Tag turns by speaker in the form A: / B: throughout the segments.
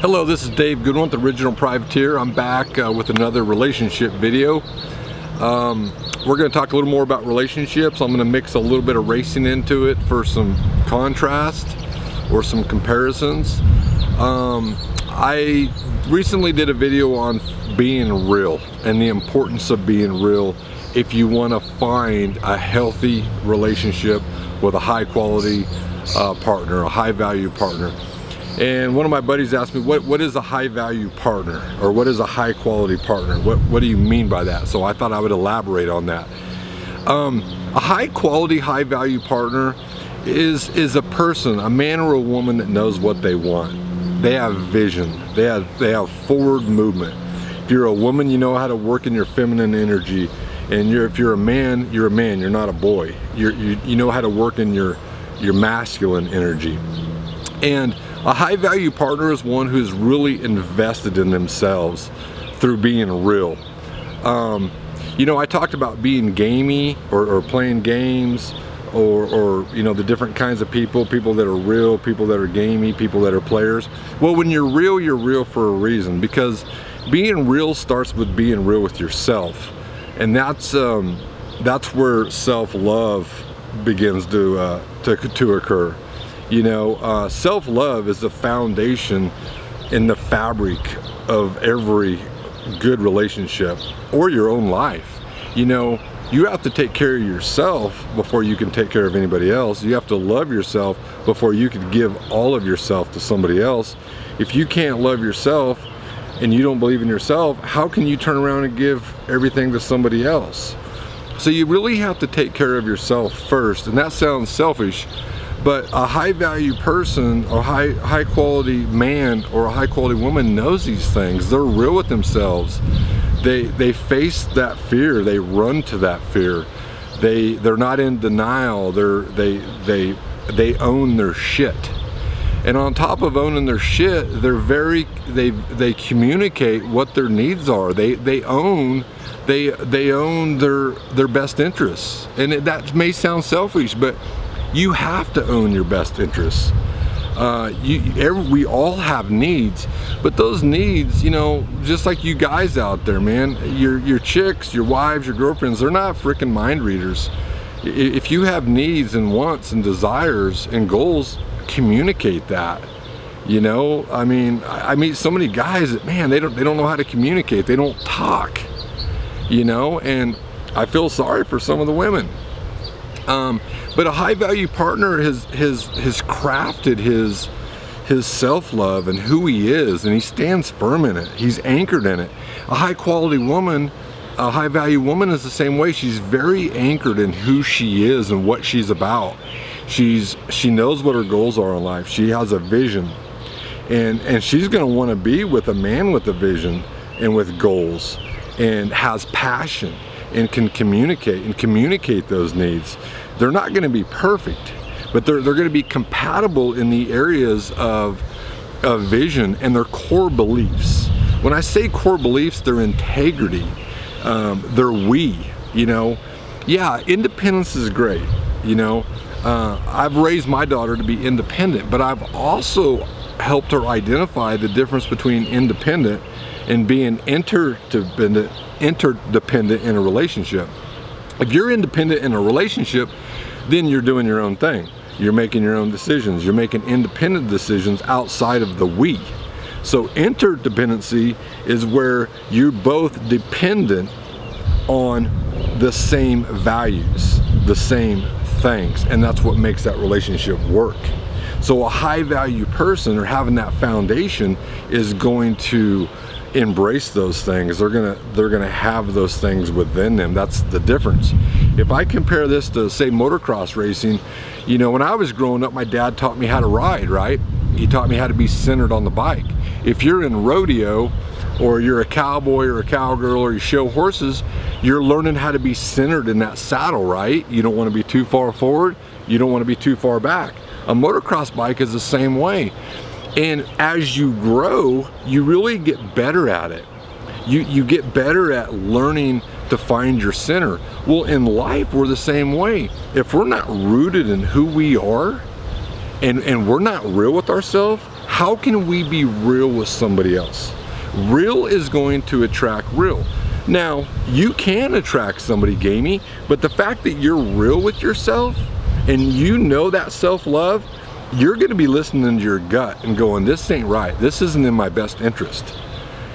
A: Hello, this is Dave Goodwin, the Original Privateer. I'm back with another relationship video. We're going to talk a little more about relationships. I'm going to mix a little bit of racing into it for some contrast or some comparisons. I recently did a video on being real and the importance of being real if you want to find a healthy relationship with a high quality partner, a high value partner. And one of my buddies asked me, what is a high value partner, or what is a high quality partner? What do you mean by that? So I thought I would elaborate on that. A high quality, high value partner is a person, a man or a woman that knows what they want. They have vision. They have forward movement. If you're a woman, you know how to work in your feminine energy, and if you're a man, you're a man. You're not a boy. You know how to work in your masculine energy. And a high value partner is one who's really invested in themselves through being real. You know, I talked about being gamey or playing games or you know, the different kinds of people that are real, people that are gamey, people that are players. Well, when you're real for a reason, because being real starts with being real with yourself. And that's where self-love begins to occur. You know, self-love is the foundation in the fabric of every good relationship or your own life. You know, you have to take care of yourself before you can take care of anybody else. You have to love yourself before you can give all of yourself to somebody else. If you can't love yourself and you don't believe in yourself, how can you turn around and give everything to somebody else? So you really have to take care of yourself first, and that sounds selfish. But a high value person or high quality man or a high quality woman knows these things. They're real with themselves. They face that fear. They run to that fear. They're not in denial. They own their shit. And on top of owning their shit, they communicate what their needs are. They own their best interests. And that may sound selfish, but you have to own your best interests. We all have needs, but those needs, you know, just like you guys out there, man, your chicks, your wives, your girlfriends, they're not freaking mind readers. If you have needs and wants and desires and goals, communicate that. You know, I mean, I meet so many guys that, man, they don't know how to communicate. They don't talk. You know, and I feel sorry for some of the women. But a high value partner has crafted his self-love and who he is, and he stands firm in it. He's anchored in it. A high quality woman, a high value woman is the same way. She's very anchored in who she is and what she's about. She knows what her goals are in life. She has a vision, and she's going to want to be with a man with a vision and with goals, and has passion and can communicate those needs. They're not going to be perfect, but they're going to be compatible in the areas of vision and their core beliefs. When I say core beliefs, their integrity, their we, you know. Yeah, independence is great, you know. I've raised my daughter to be independent, but I've also helped her identify the difference between independent and being interdependent in a relationship. If you're independent in a relationship, then you're doing your own thing. You're making your own decisions. You're making independent decisions outside of the we. So interdependency is where you're both dependent on the same values, the same things, and that's what makes that relationship work. So a high value person, or having that foundation, is going to embrace those things. They're gonna have those things within them. That's the difference. If I compare this to, say, motocross racing, you know, when I was growing up, my dad taught me how to ride, right? He taught me how to be centered on the bike. If you're in rodeo, or you're a cowboy or a cowgirl, or you show horses, you're learning how to be centered in that saddle, right? You don't want to be too far forward, you don't want to be too far back. A motocross bike is the same way. And as you grow, you really get better at it. You get better at learning to find your center. Well, in life, we're the same way. If we're not rooted in who we are, and we're not real with ourselves, how can we be real with somebody else? Real is going to attract real. Now, you can attract somebody gamey, but the fact that you're real with yourself and you know that self-love, you're gonna be listening to your gut and going, this ain't right, this isn't in my best interest.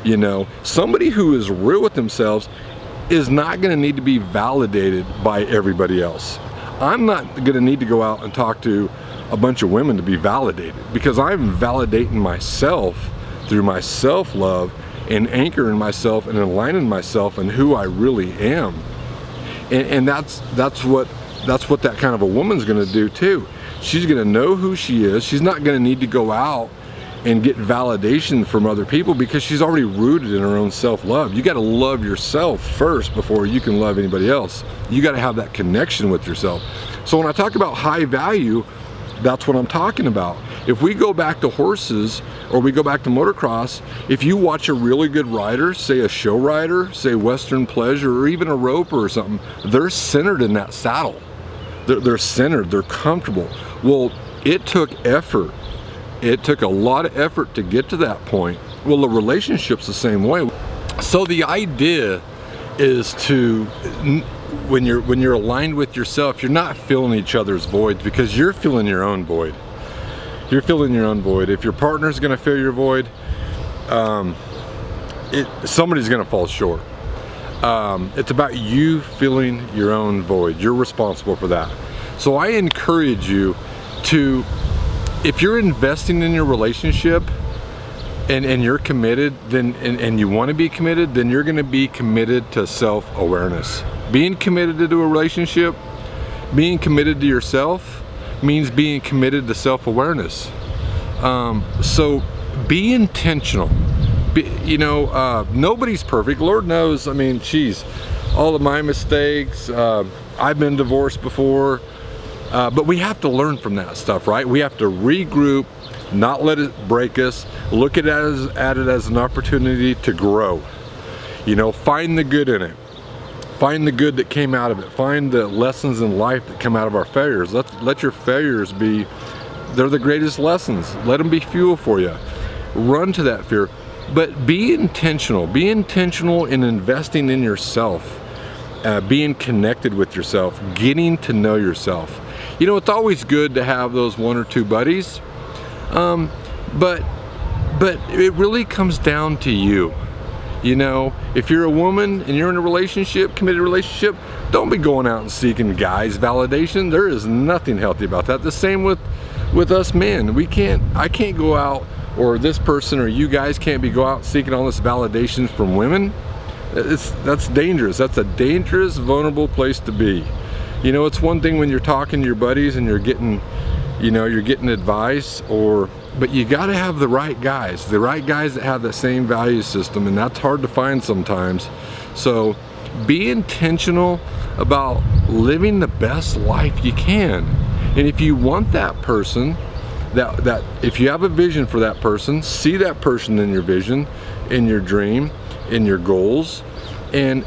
A: You know, somebody who is real with themselves is not gonna need to be validated by everybody else. I'm not gonna need to go out and talk to a bunch of women to be validated, because I'm validating myself through my self-love and anchoring myself and aligning myself in who I really am. And that's what that kind of a woman's gonna do too. She's gonna know who she is. She's not gonna need to go out and get validation from other people, because she's already rooted in her own self-love. You gotta love yourself first before you can love anybody else. You gotta have that connection with yourself. So when I talk about high value, that's what I'm talking about. If we go back to horses, or we go back to motocross, if you watch a really good rider, say a show rider, say Western Pleasure, or even a roper or something, they're centered in that saddle. They're centered, they're comfortable. Well, it took effort. It took a lot of effort to get to that point. Well, the relationship's the same way. So the idea is to, when you're aligned with yourself, you're not filling each other's voids, because you're filling your own void. You're filling your own void. If your partner's gonna fill your void, somebody's gonna fall short. It's about you filling your own void. You're responsible for that. So I encourage you to, if you're investing in your relationship and you're committed, then and you want to be committed, then you're going to be committed to self-awareness. Being committed to a relationship, being committed to yourself, means being committed to self-awareness. So be intentional. Nobody's perfect. Lord knows, I mean, geez, all of my mistakes. I've been divorced before. But we have to learn from that stuff, right? We have to regroup, not let it break us, look at it as an opportunity to grow. You know, find the good in it. Find the good that came out of it. Find the lessons in life that come out of our failures. Let your failures be, they're the greatest lessons. Let them be fuel for you. Run to that fear. But be intentional. Be intentional in investing in yourself. Being connected with yourself. Getting to know yourself. You know, it's always good to have those one or two buddies, but it really comes down to you. You know, if you're a woman and you're in a relationship, committed relationship, don't be going out and seeking guys' validation. There is nothing healthy about that. The same with us men. I can't go out, or this person or you guys can't go out seeking all this validation from women. That's dangerous. That's a dangerous, vulnerable place to be. You know, it's one thing when you're talking to your buddies and you're getting advice, but you got to have the right guys that have the same value system, and that's hard to find sometimes. So be intentional about living the best life you can. And if you want that person, that if you have a vision for that person, see that person in your vision, in your dream, in your goals, and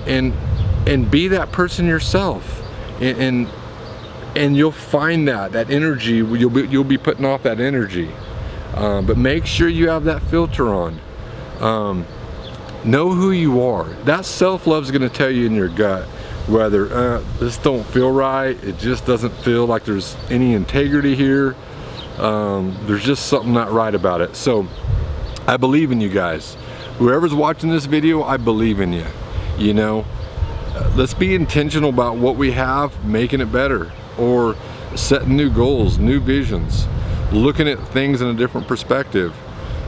A: be that person yourself. And you'll find that energy, you'll be putting off that energy, but make sure you have that filter on. Know who you are. That self-love is going to tell you in your gut whether this don't feel right, it just doesn't feel like there's any integrity here, there's just something not right about it. So I believe in you guys. Whoever's watching this video, I believe in you. You know, let's be intentional about what we have, making it better, or setting new goals, new visions, looking at things in a different perspective.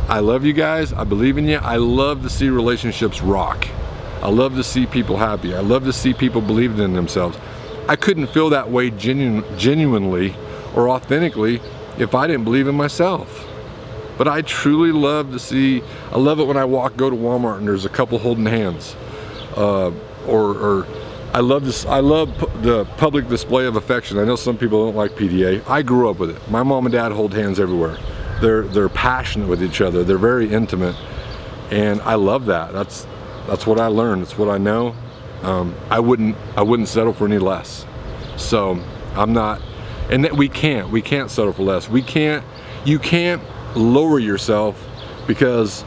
A: I love you guys. I believe in you. I love to see relationships rock. I love to see people happy. I love to see people believing in themselves. I couldn't feel that way genuinely or authentically if I didn't believe in myself. But I truly love to see, I love it when I go to Walmart and there's a couple holding hands. Or I love the public display of affection. I know some people don't like PDA. I grew up with it. My mom and dad hold hands everywhere. They're passionate with each other. They're very intimate, and I love that. That's what I learned. It's what I know. I wouldn't settle for any less. So I'm not, and that we can't settle for less. You can't lower yourself because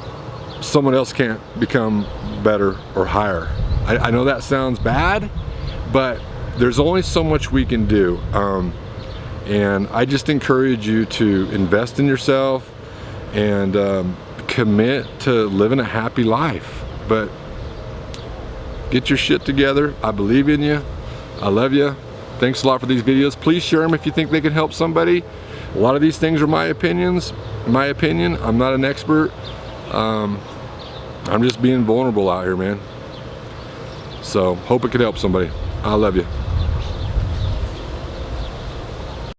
A: someone else can't become better or higher. I know that sounds bad, but there's only so much we can do. And I just encourage you to invest in yourself and commit to living a happy life. But get your shit together. I believe in you. I love you. Thanks a lot for these videos. Please share them if you think they can help somebody. A lot of these things are my opinions. My opinion. I'm not an expert. I'm just being vulnerable out here, man. So hope it could help somebody. I love you.